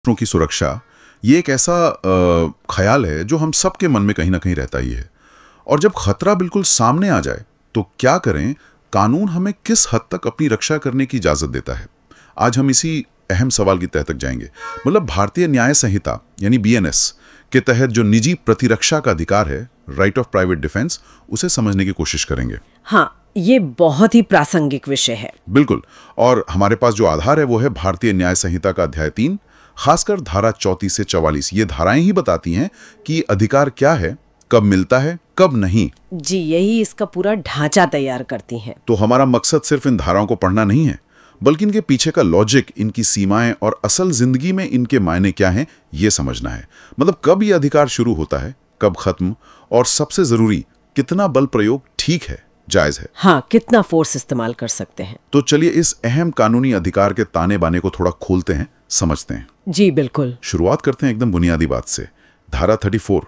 दूसरों की सुरक्षा ये एक ऐसा ख्याल है जो हम सबके मन में कहीं ना कहीं रहता ही है। और जब खतरा बिल्कुल सामने आ जाए तो क्या करें, कानून हमें किस हद तक अपनी रक्षा करने की इजाजत देता है, आज हम इसी अहम सवाल की तह तक जाएंगे। मतलब भारतीय न्याय संहिता यानी BNS के तहत जो निजी प्रतिरक्षा का अधिकार है, राइट ऑफ प्राइवेट डिफेंस, उसे समझने की कोशिश करेंगे। हाँ, ये बहुत ही प्रासंगिक विषय है। बिल्कुल। और हमारे पास जो आधार है वो है भारतीय न्याय संहिता का अध्याय 3, खासकर धारा 34 से 44। ये धाराएं ही बताती हैं कि अधिकार क्या है, कब मिलता है, कब नहीं। जी, यही इसका पूरा ढांचा तैयार करती हैं। तो हमारा मकसद सिर्फ इन धाराओं को पढ़ना नहीं है, बल्कि इनके पीछे का लॉजिक, इनकी सीमाएं और असल जिंदगी में इनके मायने क्या हैं, ये समझना है। मतलब कब ये अधिकार शुरू होता है, कब खत्म, और सबसे जरूरी, कितना बल प्रयोग ठीक है, जायज है। हाँ, कितना फोर्स इस्तेमाल कर सकते हैं। तो चलिए इस अहम कानूनी अधिकार के ताने बाने को थोड़ा खोलते हैं, समझते हैं। जी बिल्कुल। शुरुआत करते हैं एकदम बुनियादी बात से। धारा 34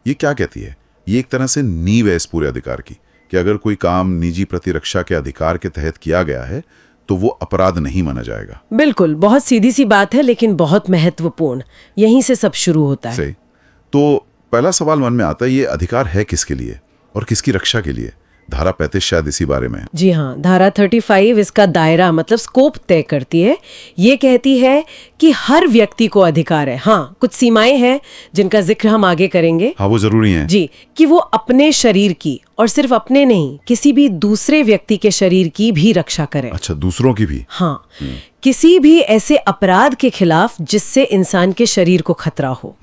ये क्या कहती है? ये एक तरह से नींव है इस पूरे अधिकार की, कि अगर कोई काम निजी प्रतिरक्षा के अधिकार के तहत किया गया है तो वो अपराध नहीं माना जाएगा। बिल्कुल, बहुत सीधी सी बात है, लेकिन बहुत महत्वपूर्ण। यहीं से सब शुरू होता है। सही। तो पहला सवाल मन में आता है, ये अधिकार है किसके लिए और किसकी रक्षा के लिए? धारा 35 शायद इसी बारे में। जी हाँ, धारा 35 इसका दायरा मतलब स्कोप तय करती है। ये कहती है कि हर व्यक्ति को अधिकार है। हाँ, कुछ सीमाएं हैं जिनका जिक्र हम आगे करेंगे। हाँ, वो जरूरी है जी, कि वो अपने शरीर की, और सिर्फ अपने नहीं, किसी भी दूसरे व्यक्ति के शरीर की भी रक्षा करें। अच्छा, दूसरों की भी? हाँ, किसी भी ऐसे अपराध के खिलाफ जिससे इंसान के शरीर को खतरा हो।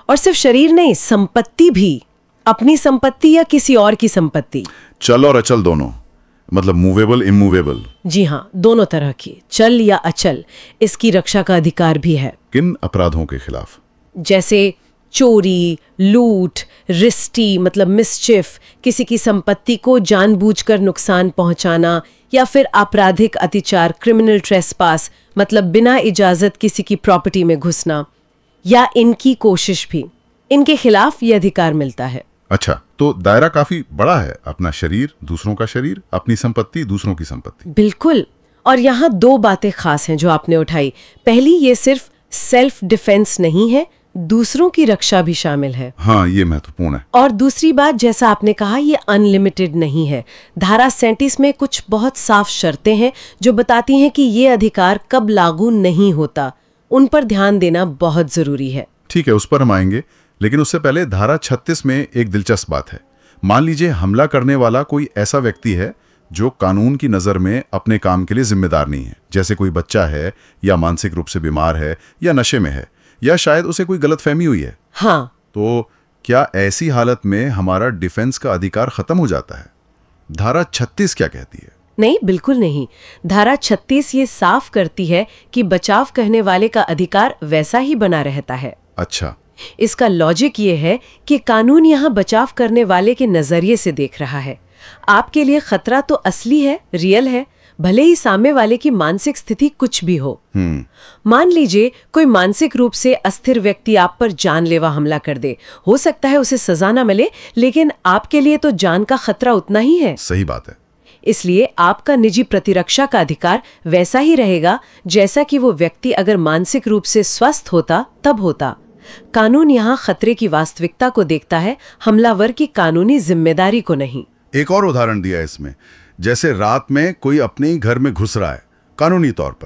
और सिर्फ शरीर नहीं, संपत्ति भी, अपनी संपत्ति या किसी और की संपत्ति। चल और अचल दोनों, मतलब मूवेबल, इमूवेबल। जी हाँ, दोनों तरह की, चल या अचल, इसकी रक्षा का अधिकार भी है। किन अपराधों के खिलाफ? जैसे चोरी, लूट, रिस्टी मतलब मिसचिफ, किसी की संपत्ति को जानबूझकर नुकसान पहुंचाना, या फिर आपराधिक अतिचार, क्रिमिनल ट्रेसपास मतलब बिना इजाजत किसी की प्रॉपर्टी में घुसना, या इनकी कोशिश भी, इनके खिलाफ ये अधिकार मिलता है। अच्छा, तो दायरा काफी बड़ा है। अपना शरीर, दूसरों का शरीर, अपनी संपत्ति, दूसरों की संपत्ति। बिल्कुल। और यहाँ दो बातें खास हैं जो आपने उठाई। पहली, ये सिर्फ सेल्फ डिफेंस नहीं है, दूसरों की रक्षा भी शामिल है। हाँ, ये महत्वपूर्ण है। और दूसरी बात, जैसा आपने कहा, ये अनलिमिटेड नहीं है। धारा 37 में कुछ बहुत साफ शर्तें हैं जो बताती हैं कि ये अधिकार कब लागू नहीं होता। उन पर ध्यान देना बहुत जरूरी है। ठीक है, उस पर हम आएंगे, लेकिन उससे पहले धारा 36 में एक दिलचस्प बात है। मान लीजिए हमला करने वाला कोई ऐसा व्यक्ति है जो कानून की नज़र में अपने काम के लिए जिम्मेदार नहीं है, जैसे कोई बच्चा है, या मानसिक रूप से बीमार है, या नशे में है, या शायद उसे कोई गलतफहमी हुई है। हाँ, तो क्या ऐसी हालत में हमारा डिफेंस का अधिकार खत्म हो जाता है? धारा 36 क्या कहती है? नहीं, बिल्कुल नहीं। धारा 36 ये साफ करती है कि बचाव करने वाले का अधिकार वैसा ही बना रहता है। अच्छा। इसका लॉजिक ये है कि कानून यहाँ बचाव करने वाले के नजरिए से देख रहा है। आपके लिए खतरा तो असली है, रियल है, भले ही सामने वाले की मानसिक स्थिति कुछ भी हो। मान लीजिए कोई मानसिक रूप से अस्थिर व्यक्ति आप पर जानलेवा हमला कर दे। हो सकता है उसे सजा न मिले, लेकिन आपके लिए तो जान का खतरा उतना ही है। सही बात है। इसलिए आपका निजी प्रतिरक्षा का अधिकार वैसा ही रहेगा जैसा कि वो व्यक्ति अगर मानसिक रूप से स्वस्थ होता तब होता। कानून यहाँ खतरे की वास्तविकता को देखता है, हमलावर की कानूनी जिम्मेदारी को नहीं। एक और उदाहरण दिया इसमें, जैसे रात में कोई अपने ही घर में घुस रहा है कानूनी तौर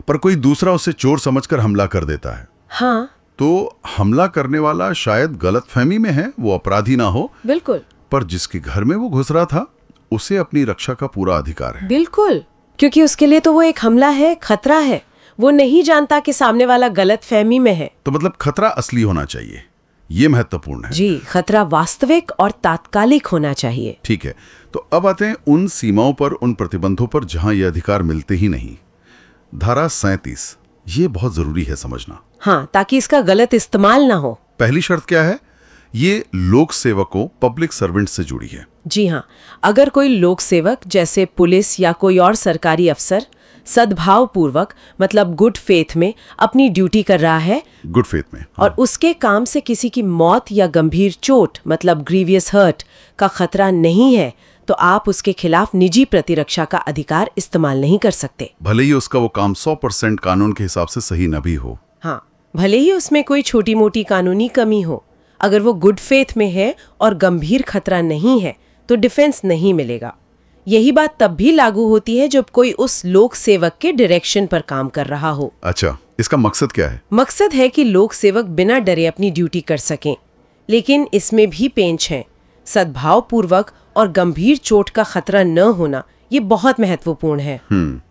पर कोई दूसरा उसे चोर समझकर हमला कर देता है। हाँ, तो हमला करने वाला शायद गलतफहमी में है, वो अपराधी ना हो। बिल्कुल। पर जिसके घर में वो घुस रहा था उसे अपनी रक्षा का पूरा अधिकार है। बिल्कुल, क्योंकि उसके लिए तो वो एक हमला है, खतरा है। वो नहीं जानता कि सामने वाला गलत फहमी में है। तो मतलब खतरा असली होना चाहिए, ये महत्वपूर्ण है। जी, खतरा वास्तविक और तात्कालिक होना चाहिए। ठीक है, तो अब आते हैं उन सीमाओं पर, उन प्रतिबंधों पर जहां ये अधिकार मिलते ही नहीं। धारा 37, ये बहुत जरूरी है समझना। हाँ, ताकि इसका गलत इस्तेमाल ना हो। पहली शर्त क्या है? ये लोक सेवकों, पब्लिक सर्वेंट से जुड़ी है। जी हाँ, अगर कोई लोक सेवक जैसे पुलिस या कोई और सरकारी अफसर सद्भाव पूर्वक मतलब गुड फेथ में अपनी ड्यूटी कर रहा है, गुड फेथ में, हाँ। और उसके काम से किसी की मौत या गंभीर चोट मतलब ग्रीवियस हर्ट का खतरा नहीं है, तो आप उसके खिलाफ निजी प्रतिरक्षा का अधिकार इस्तेमाल नहीं कर सकते, भले ही उसका वो काम 100% कानून के हिसाब से सही न भी हो। हाँ, भले ही उसमें कोई छोटी मोटी कानूनी कमी हो। अगर वो गुड फेथ में है और गंभीर खतरा नहीं है तो डिफेंस नहीं मिलेगा। यही बात तब भी लागू होती है जब कोई उस लोक सेवक के डायरेक्शन पर काम कर रहा हो। अच्छा, इसका मकसद क्या है? मकसद है कि लोक सेवक बिना डरे अपनी ड्यूटी कर सकें, लेकिन इसमें भी पेंच है। सद्भावपूर्वक और गंभीर चोट का खतरा न होना ये बहुत महत्वपूर्ण है।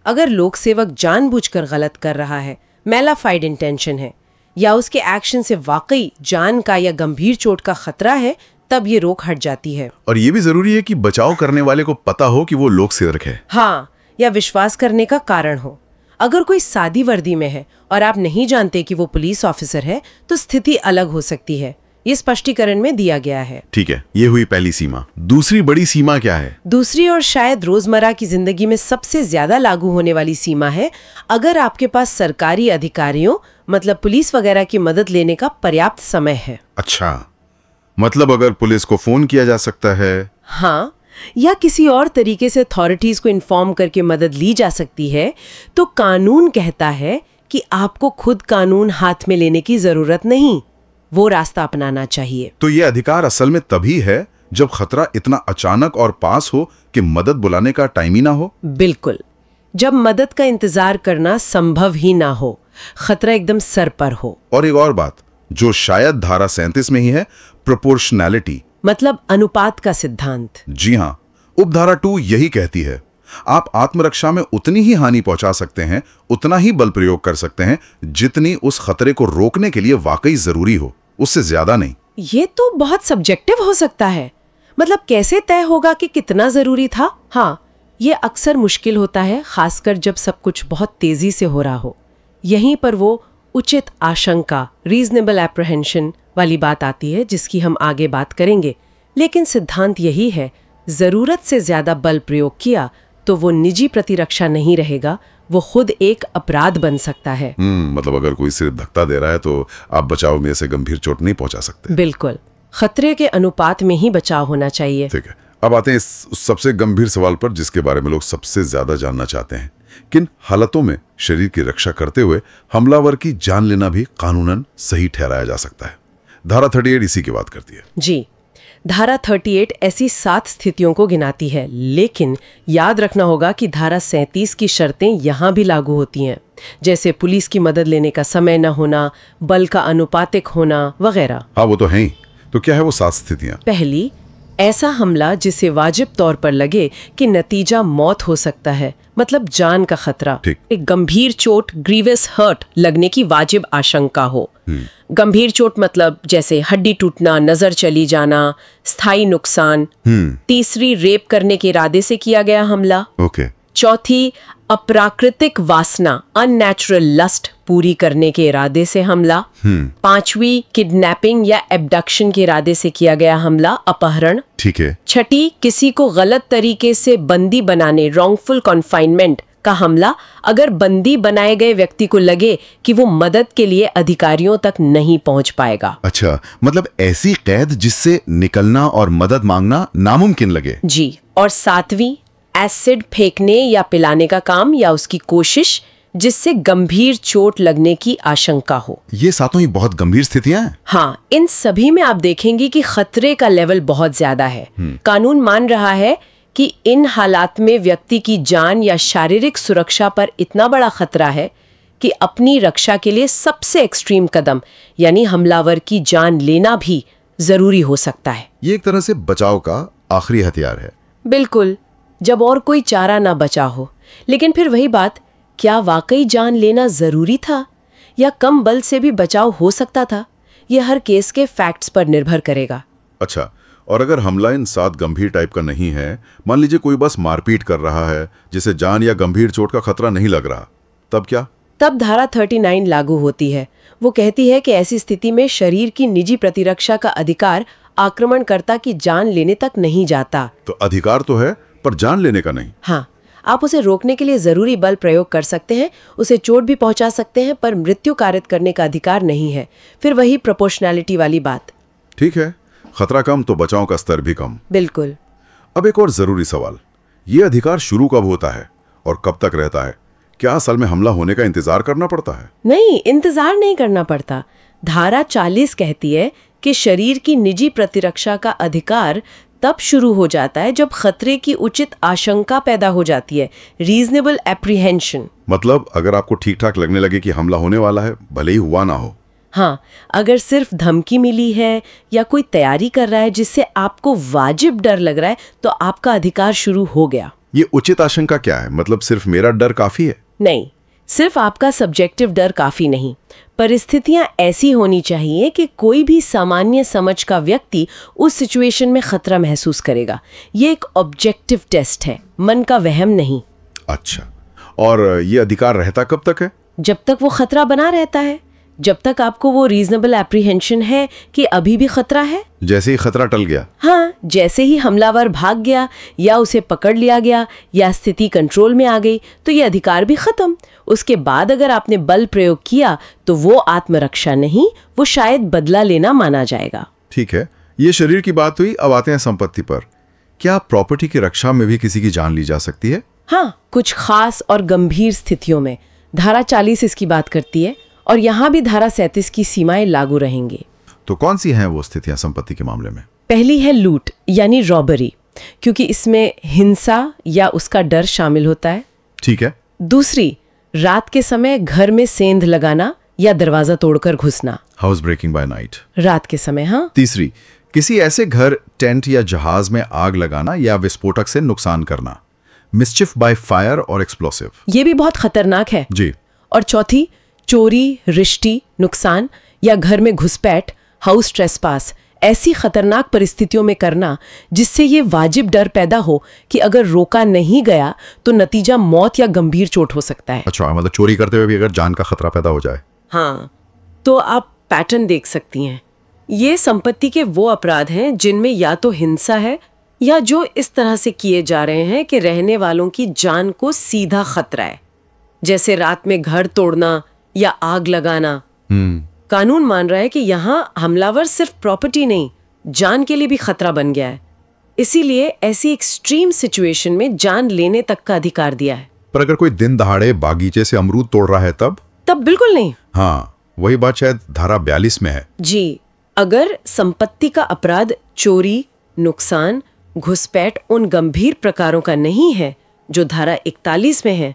अगर लोक सेवक जानबूझकर गलत कर रहा है, मैलाफाइड इंटेंशन है, या उसके एक्शन से वाकई जान का या गंभीर चोट का खतरा है, तब ये रोक हट जाती है। और ये भी जरूरी है कि बचाव करने वाले को पता हो कि वो लोक सेवक है। हाँ, या विश्वास करने का कारण हो। अगर कोई सादी वर्दी में है और आप नहीं जानते कि वो पुलिस ऑफिसर है तो स्थिति अलग हो सकती है। ये स्पष्टीकरण में दिया गया है। ठीक है, ये हुई पहली सीमा। दूसरी बड़ी सीमा क्या है? दूसरी और शायद रोजमर्रा की जिंदगी में सबसे ज्यादा लागू होने वाली सीमा है, अगर आपके पास सरकारी अधिकारियों मतलब पुलिस वगैरह की मदद लेने का पर्याप्त समय है। अच्छा, मतलब अगर पुलिस को फोन किया जा सकता है। हाँ, या किसी और तरीके से अथॉरिटीज को इन्फॉर्म करके मदद ली जा सकती है, तो कानून कहता है कि आपको खुद कानून हाथ में लेने की जरूरत नहीं, वो रास्ता अपनाना चाहिए। तो ये अधिकार असल में तभी है जब खतरा इतना अचानक और पास हो कि मदद बुलाने का टाइम ही ना हो। बिल्कुल, जब मदद का इंतजार करना संभव ही ना हो, खतरा एकदम सर पर हो। और एक और बात जो शायद धारा 37 में ही है, प्रोपोर्शनैलिटी, मतलब अनुपात का सिद्धांत। जी हाँ, उपधारा 2 यही कहती है, आप आत्मरक्षा में उतनी ही हानि पहुंचा सकते हैं, उतना ही बल प्रयोग कर सकते हैं जितनी उस खतरे को रोकने के लिए वाकई जरूरी हो, उससे ज्यादा नहीं। ये तो बहुत सब्जेक्टिव हो सकता है। मतलब कैसे तय होगा कि कितना जरूरी था? हाँ, ये अक्सर मुश्किल होता है, खासकर जब सब कुछ बहुत तेजी से हो रहा हो। यहीं पर वो उचित आशंका, रीजनेबल एप्रहेंशन वाली बात आती है, जिसकी हम आगे बात करेंगे। लेकिन सिद्धांत यही है, जरूरत से ज्यादा बल प्रयोग किया तो वो निजी प्रतिरक्षा नहीं रहेगा, वो खुद एक अपराध बन सकता है। मतलब अगर कोई सिर्फ धक्का दे रहा है तो आप बचाव में से गंभीर चोट नहीं पहुंचा सकते। बिल्कुल, खतरे के अनुपात में ही बचाव होना चाहिए। ठीक है, अब आते हैं इस सबसे गंभीर सवाल पर जिसके बारे में लोग सबसे ज्यादा जानना चाहते हैं। किन हालतों में शरीर की रक्षा करते हुए हमलावर की जान लेना भी कानूनन सही ठहराया जा सकता है? धारा 38 इसी की बात करती है। जी, धारा 38 ऐसी 7 स्थितियों को गिनाती है, लेकिन याद रखना होगा कि धारा 37 की शर्तें यहाँ भी लागू होती हैं, जैसे पुलिस की मदद लेने का समय न होना, बल का अनुपातिक होना वगैरह। हाँ, वो तो है ही। तो क्या है वो 7 स्थितियां? पहली, ऐसा हमला जिसे वाजिब तौर पर लगे कि नतीजा मौत हो सकता है, मतलब जान का खतरा। एक गंभीर चोट, ग्रीवियस हर्ट लगने की वाजिब आशंका हो। गंभीर चोट मतलब जैसे हड्डी टूटना, नजर चली जाना, स्थायी नुकसान। तीसरी, रेप करने के इरादे से किया गया हमला। चौथी, अप्राकृतिक वासना, अननेचुरल लस्ट पूरी करने के इरादे से हमला। पांचवी, किडनैपिंग या एब्डक्शन के इरादे से किया गया हमला, अपहरण। ठीक है। छठी, किसी को गलत तरीके से बंदी बनाने, रॉन्गफुल कॉन्फाइनमेंट का हमला, अगर बंदी बनाए गए व्यक्ति को लगे कि वो मदद के लिए अधिकारियों तक नहीं पहुंच पाएगा। अच्छा, मतलब ऐसी कैद जिससे निकलना और मदद मांगना नामुमकिन लगे। जी। और सातवीं, एसिड फेंकने या पिलाने का काम या उसकी कोशिश जिससे गंभीर चोट लगने की आशंका हो। ये सातों ही बहुत गंभीर स्थितियां हैं। हाँ, इन सभी में आप देखेंगे कि खतरे का लेवल बहुत ज्यादा है। कानून मान रहा है कि इन हालात में व्यक्ति की जान या शारीरिक सुरक्षा पर इतना बड़ा खतरा है कि अपनी रक्षा के लिए सबसे एक्सट्रीम कदम यानी हमलावर की जान लेना भी जरूरी हो सकता है। ये एक तरह से बचाव का आखिरी हथियार है। बिल्कुल, जब और कोई चारा ना बचा हो। लेकिन फिर वही बात, क्या वाकई जान लेना जरूरी था या कम बल से भी बचाव हो सकता था? यह हर केस के फैक्ट्स पर निर्भर करेगा। अच्छा, और अगर हमला इन 7 गंभीर टाइप का नहीं है, मान लीजिए कोई बस मारपीट कर रहा है जिसे जान या गंभीर चोट का खतरा नहीं लग रहा, तब क्या? तब धारा 39 लागू होती है। वो कहती है कि ऐसी स्थिति में शरीर की निजी प्रतिरक्षा का अधिकार आक्रमणकर्ता की जान लेने तक नहीं जाता। तो अधिकार तो है पर जान लेने का नहीं। हाँ, आप उसे रोकने के लिए जरूरी बल प्रयोग कर सकते हैं, उसे चोट भी पहुंचा सकते हैं, पर मृत्यु कारित करने का अधिकार नहीं है। फिर वही प्रोपोर्शनैलिटी वाली बात। ठीक है, खतरा कम तो बचाव का स्तर भी कम। बिल्कुल। अब एक और जरूरी सवाल, ये अधिकार शुरू कब होता है और कब तक रहता है? क्या असल में हमला होने का इंतजार करना पड़ता है? नहीं, इंतजार नहीं करना पड़ता। धारा 40 कहती है कि शरीर की निजी प्रतिरक्षा का अधिकार तब शुरू हो जाता है जब खतरे की उचित आशंका पैदा हो जाती है, रीजनेबल एप्रीहेंशन। मतलब अगर आपको ठीक ठाक लगने लगे कि हमला होने वाला है, भले ही हुआ ना हो। हाँ, अगर सिर्फ धमकी मिली है या कोई तैयारी कर रहा है जिससे आपको वाजिब डर लग रहा है, तो आपका अधिकार शुरू हो गया। ये उचित आशंका क्या है? मतलब सिर्फ मेरा डर काफी है? नहीं, सिर्फ आपका सब्जेक्टिव डर काफी नहीं। परिस्थितियां ऐसी होनी चाहिए कि कोई भी सामान्य समझ का व्यक्ति उस सिचुएशन में खतरा महसूस करेगा। ये एक ऑब्जेक्टिव टेस्ट है, मन का वहम नहीं। अच्छा, और ये अधिकार रहता कब तक है? जब तक वो खतरा बना रहता है, जब तक आपको वो रीजनेबल एप्रीहेंशन है कि अभी भी खतरा है। जैसे ही खतरा टल गया? हाँ, जैसे ही हमलावर भाग गया या उसे पकड़ लिया गया या स्थिति कंट्रोल में आ गई, तो ये अधिकार भी खत्म। उसके बाद अगर आपने बल प्रयोग किया तो वो आत्मरक्षा नहीं, वो शायद बदला लेना माना जाएगा। ठीक है, ये शरीर की बात हुई। अब आते हैं संपत्ति पर। क्या प्रॉपर्टी की रक्षा में भी किसी की जान ली जा सकती है? हाँ, कुछ खास और गंभीर स्थितियों में। धारा 40 इसकी बात करती है और यहाँ भी धारा 37 की सीमाएं लागू रहेंगी। तो कौन सी हैं वो स्थितियां संपत्ति के मामले में? पहली है लूट यानी रॉबरी, क्योंकि इसमें हिंसा या उसका डर शामिल होता है। ठीक है। दूसरी, रात के समय घर में सेंध लगाना या दरवाजा तोड़कर घुसना, हाउस ब्रेकिंग बाय नाइट, रात के समय। हाँ। तीसरी, किसी ऐसे घर, टेंट या जहाज में आग लगाना या विस्फोटक से नुकसान करना, मिस्चिफ बाय फायर और एक्सप्लोसिव। ये भी बहुत खतरनाक है जी। और चौथी, चोरी, रिश्ती नुकसान या घर में घुसपैठ, हाउस ट्रेसपास, ऐसी खतरनाक परिस्थितियों में करना जिससे ये वाजिब डर पैदा हो कि अगर रोका नहीं गया तो नतीजा मौत या गंभीर चोट हो सकता है। अच्छा, मतलब चोरी करते हुए भी अगर जान का खतरा पैदा हो जाए। हाँ, तो आप पैटर्न देख सकती हैं। ये संपत्ति के वो अपराध हैं जिनमें या तो हिंसा है या जो इस तरह से किए जा रहे हैं कि रहने वालों की जान को सीधा खतरा है, जैसे रात में घर तोड़ना या आग लगाना। कानून मान रहा है कि यहाँ हमलावर सिर्फ प्रॉपर्टी नहीं, जान के लिए भी खतरा बन गया है। इसीलिए ऐसी एक्सट्रीम सिचुएशन में जान लेने तक का अधिकार दिया है। पर अगर कोई दिन दहाड़े बागीचे से अमरूद तोड़ रहा है तब बिल्कुल नहीं। हाँ, वही बात शायद धारा 42 में है। जी, अगर संपत्ति का अपराध चोरी, नुकसान, घुसपैठ उन गंभीर प्रकारों का नहीं है जो धारा 41 में है,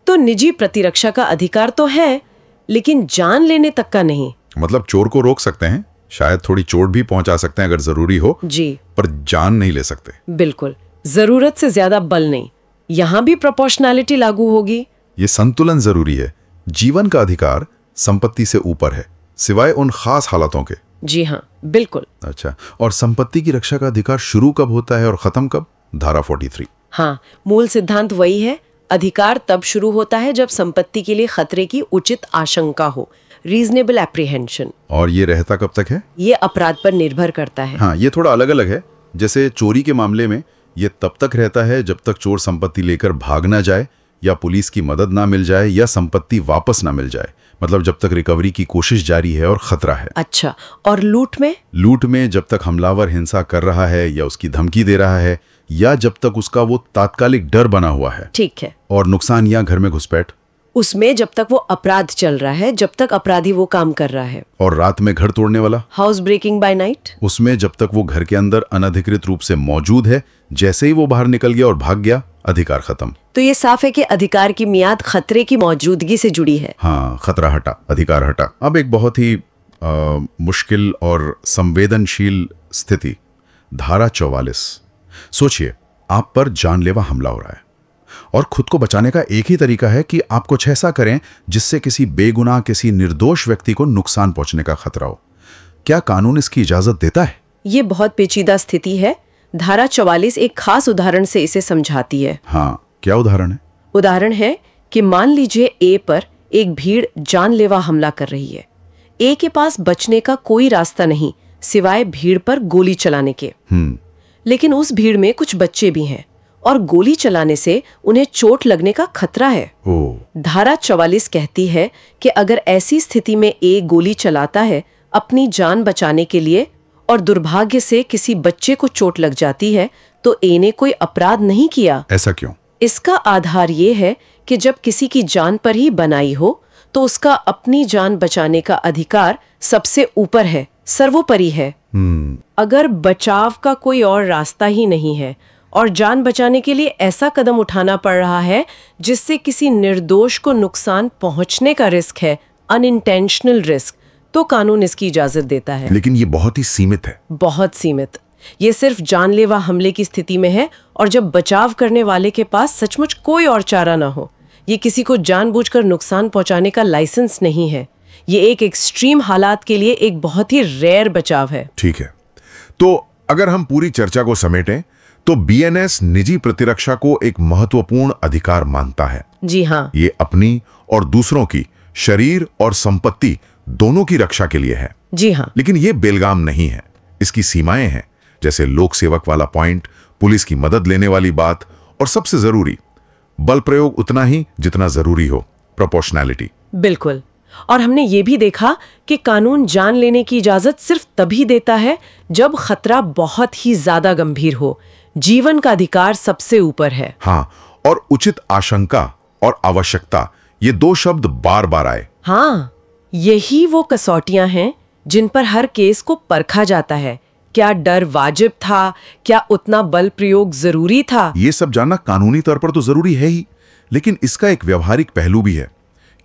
तो निजी प्रतिरक्षा का अधिकार तो है, लेकिन जान लेने तक का नहीं। मतलब चोर को रोक सकते हैं, शायद थोड़ी चोट भी पहुंचा सकते हैं अगर जरूरी हो। जी, पर जान नहीं ले सकते। बिल्कुल, जरूरत से ज्यादा बल नहीं। यहाँ भी प्रोपोर्शनैलिटी लागू होगी। ये संतुलन जरूरी है। जीवन का अधिकार संपत्ति से ऊपर है, सिवाय उन खास हालातों के। जी हाँ, बिल्कुल। अच्छा, और संपत्ति की रक्षा का अधिकार शुरू कब होता है और खत्म कब? धारा 43। हाँ, मूल सिद्धांत वही है। अधिकार तब शुरू होता है जब संपत्ति के लिए खतरे की उचित आशंका हो, रीजनेबल एप्रीहेंशन। और ये रहता कब तक है? ये अपराध पर निर्भर करता है। हाँ, ये थोड़ा अलग अलग है। जैसे चोरी के मामले में ये तब तक रहता है जब तक चोर संपत्ति लेकर भाग ना जाए या पुलिस की मदद ना मिल जाए या संपत्ति वापस ना मिल जाए, मतलब जब तक रिकवरी की कोशिश जारी है और खतरा है। अच्छा, और लूट में? लूट में जब तक हमलावर हिंसा कर रहा है या उसकी धमकी दे रहा है या जब तक उसका वो तात्कालिक डर बना हुआ है। ठीक है। और नुकसान या घर में घुसपैठ? उसमें जब तक वो अपराध चल रहा है, जब तक अपराधी वो काम कर रहा है। और रात में घर तोड़ने वाला? House breaking by night? उसमें जब तक वो घर के अंदर अनधिकृत रूप से मौजूद है, जैसे ही वो बाहर निकल गया और भाग गया, अधिकार खत्म। तो ये साफ है कि अधिकार की मियाद खतरे की मौजूदगी से जुड़ी है। हाँ, खतरा हटा, अधिकार हटा। अब एक बहुत ही मुश्किल और संवेदनशील स्थिति, धारा 44। सोचिए, आप पर जानलेवा हमला हो रहा है और खुद को बचाने का एक ही तरीका है कि आप कुछ ऐसा करें जिससे किसी बेगुनाह, किसी निर्दोष व्यक्ति को नुकसान पहुंचने का खतरा हो। क्या कानून इसकी इजाजत देता है? ये बहुत पेचीदा स्थिति है। धारा 44 एक खास उदाहरण से इसे समझाती है। हाँ, क्या उदाहरण है? उदाहरण है कि मान लीजिए ए पर एक भीड़ जानलेवा हमला कर रही है। ए के पास बचने का कोई रास्ता नहीं सिवाय भीड़ पर गोली चलाने के। लेकिन उस भीड़ में कुछ बच्चे भी हैं और गोली चलाने से उन्हें चोट लगने का खतरा है। धारा 44 कहती है कि अगर ऐसी स्थिति में ए गोली चलाता है अपनी जान बचाने के लिए और दुर्भाग्य से किसी बच्चे को चोट लग जाती है, तो ए ने कोई अपराध नहीं किया। ऐसा क्यों? इसका आधार ये है कि जब किसी की जान पर ही बनाई हो तो उसका अपनी जान बचाने का अधिकार सबसे ऊपर है, सर्वोपरि है। अगर बचाव का कोई और रास्ता ही नहीं है और जान बचाने के लिए ऐसा कदम उठाना पड़ रहा है जिससे किसी निर्दोष को नुकसान पहुंचने का रिस्क है, अनइंटेंशनल रिस्क, तो कानून इसकी इजाजत देता है। लेकिन ये बहुत ही सीमित है। बहुत सीमित। ये सिर्फ जानलेवा हमले की स्थिति में है और जब बचाव करने वाले के पास सचमुच कोई और चारा ना हो। ये किसी को जानबूझकर नुकसान पहुंचाने का लाइसेंस नहीं है। ये एक एक्सट्रीम हालात के लिए एक बहुत ही रेयर बचाव है। ठीक है, तो अगर हम पूरी चर्चा को समेटें तो बीएनएस निजी प्रतिरक्षा को एक महत्वपूर्ण अधिकार मानता है। जी हाँ। ये अपनी और दूसरों की शरीर और संपत्ति दोनों की रक्षा के लिए है। जी हाँ। लेकिन ये बेलगाम नहीं है। इसकी सीमाएं हैं, जैसे लोक सेवक वाला पॉइंट, पुलिस की मदद लेने वाली बात, और सबसे जरूरी, बल प्रयोग उतना ही जितना जरूरी हो, प्रोपोर्शनैलिटी। बिल्कुल। और हमने ये भी देखा कि कानून जान लेने की इजाजत सिर्फ तभी देता है जब खतरा बहुत ही ज्यादा गंभीर हो। जीवन का अधिकार सबसे ऊपर है। हाँ, और उचित आशंका और आवश्यकता, ये दो शब्द बार बार आए। हाँ, यही वो कसौटियां हैं जिन पर हर केस को परखा जाता है। क्या डर वाजिब था? क्या उतना बल प्रयोग जरूरी था? ये सब जानना कानूनी तौर पर तो जरूरी है ही, लेकिन इसका एक व्यवहारिक पहलू भी है।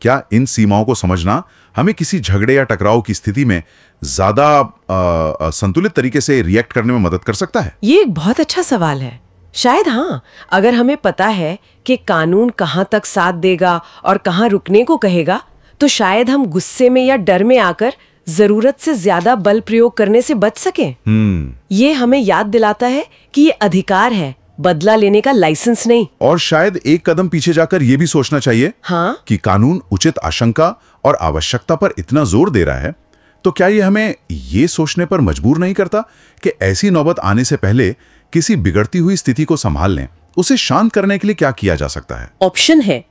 क्या इन सीमाओं को समझना हमें किसी झगड़े या टकराव की स्थिति में ज्यादा संतुलित तरीके से रिएक्ट करने में मदद कर सकता है? ये एक बहुत अच्छा सवाल है। शायद हाँ, अगर हमें पता है कि कानून कहाँ तक साथ देगा और कहाँ रुकने को कहेगा, तो शायद हम गुस्से में या डर में आकर जरूरत से ज्यादा बल प्रयोग करने से बच सकें। ये हमें याद दिलाता है कि ये अधिकार है, बदला लेने का लाइसेंस नहीं। और शायद एक कदम पीछे जाकर यह भी सोचना चाहिए हाँ? कि कानून उचित आशंका और आवश्यकता पर इतना जोर दे रहा है, तो क्या ये हमें ये सोचने पर मजबूर नहीं करता कि ऐसी नौबत आने से पहले किसी बिगड़ती हुई स्थिति को संभाल लें, उसे शांत करने के लिए क्या किया जा सकता है? ऑप्शन है,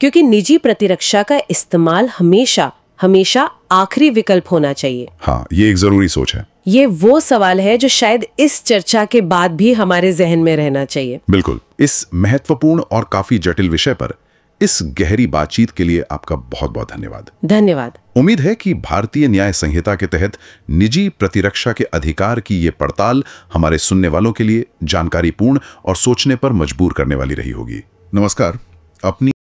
क्योंकि निजी प्रतिरक्षा का इस्तेमाल हमेशा हमेशा आखिरी विकल्प होना चाहिए। हाँ, ये एक जरूरी सोच है। ये वो सवाल है जो शायद इस चर्चा के बाद भी हमारे जहन में रहना चाहिए। बिल्कुल। इस महत्वपूर्ण और काफी जटिल विषय पर इस गहरी बातचीत के लिए आपका बहुत बहुत धन्यवाद। धन्यवाद। उम्मीद है कि भारतीय न्याय संहिता के तहत निजी प्रतिरक्षा के अधिकार की ये पड़ताल हमारे सुनने वालों के लिए जानकारीपूर्ण और सोचने पर मजबूर करने वाली रही होगी। नमस्कार। अपनी